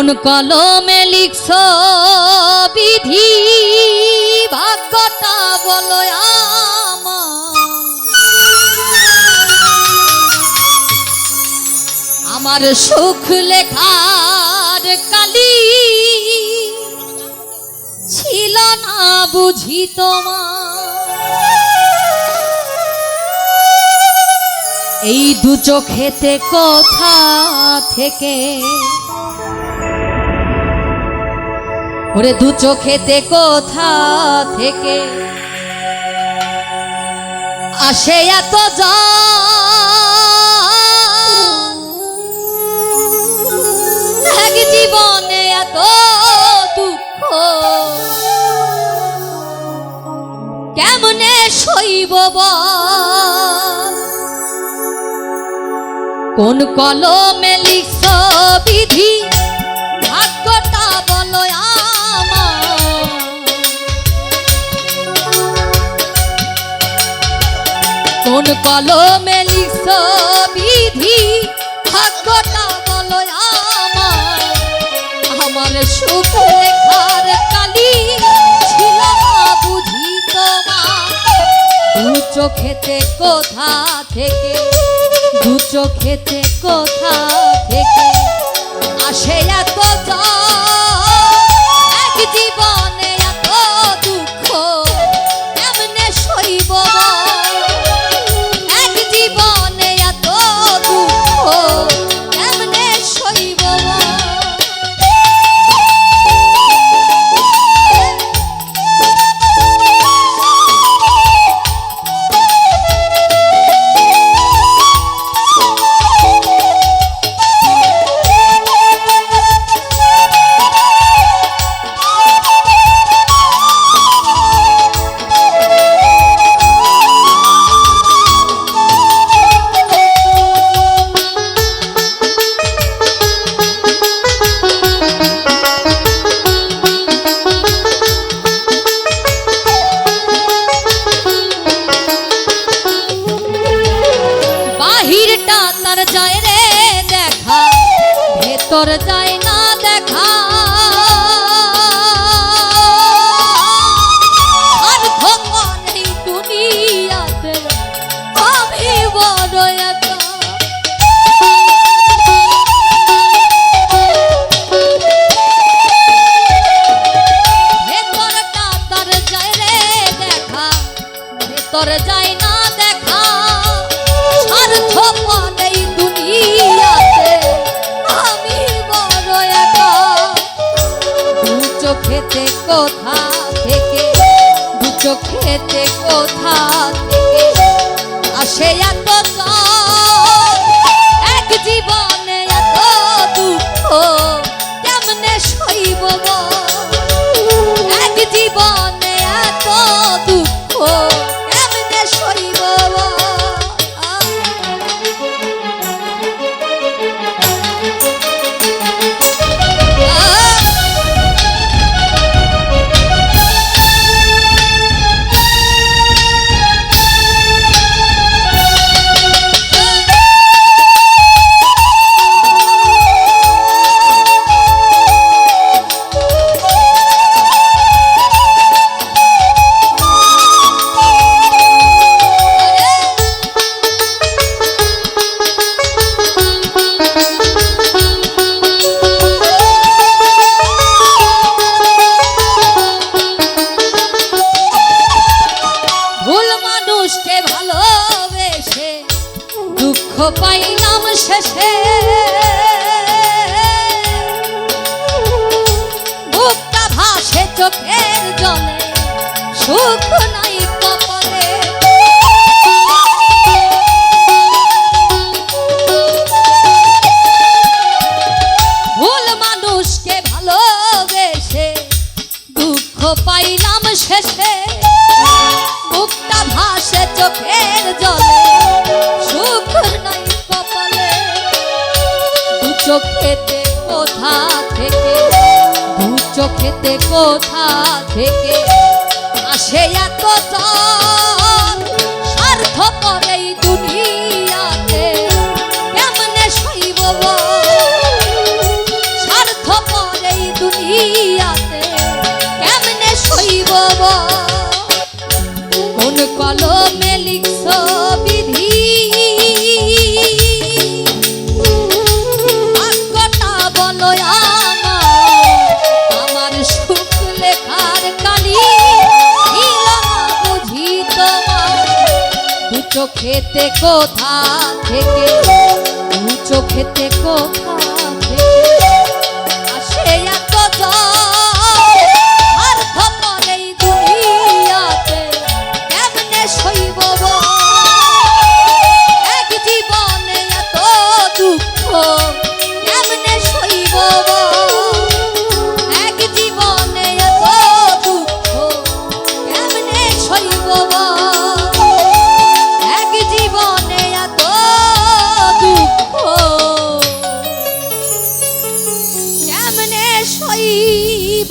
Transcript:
কোন কলমে লিখছ বিধি ভাগ্যটা বলো আমার সুখ লেখার কালি ছিল না বুঝি তোমার এই দু চোখেতে কোথা থেকে ওরে দু চোখেতে কোথা থেকে আসে এত এক জীবনে এত দুঃখ কেমনে সইব কোন কলমে লিখছ বিধি ভাগ্যটা বলো কোন কলমে লিখছ বিধি ভাগ্যটা বলো আমার সুখ লেখার কালি ছিল না বুঝি তোমার দু চোখেতে কোথা থেকে দু চোখেতে কোথা থেকে আসে এত এক জীবনে এত দুঃখ কেমনে সইব এক জীবনে এত দুঃখ কেমনে সইব যায় রে দেখা ভেতর যায় না দেখা আর খবর নেই দুনিয়াতে আমি বড় একা ভেতরটা তার যায় রে দেখা ভেতর যায় না দেখা আর খবর চোখেতে কোথা থেকে দু চোখেতে কোথা থেকে আসে এত এক জীবনে এত দুঃখ কেমনে সইব এক জীবনে এত দুঃখ কেমনে সইব দুঃখ পাইলাম শেষে বুকটা ভাসে চোখের জলে সুখ নাই কপালে ভুল মানুষকে ভালোবেসে দুঃখ পাইলাম শেষে বুকটা ভাসে চোখের জলে সুখ নাই কপালে দু চোখেতে কোথা থেকে দু চোখেতে কোথা থেকে আসে এত স্বার্থ করে দুনিয়াতে কেমনে সইব স্বার্থ কলমে লিখছ বিধি ভাগ্যটা বলো আমার সুখ লেখার কালি ছিল না বুঝি তোমার দু চোখেতে কোথা থেকে দু চোখেতে কোথা থেকে আসে এত জল আর ধপলেই দুনিয়াতে কেমনে সইব এক জীবনে এত দুঃখ কেমনে সইব এক জীবনে এত দুঃখ কেমনে সইব এক জীবনে এত দুঃখ কেমনে সইব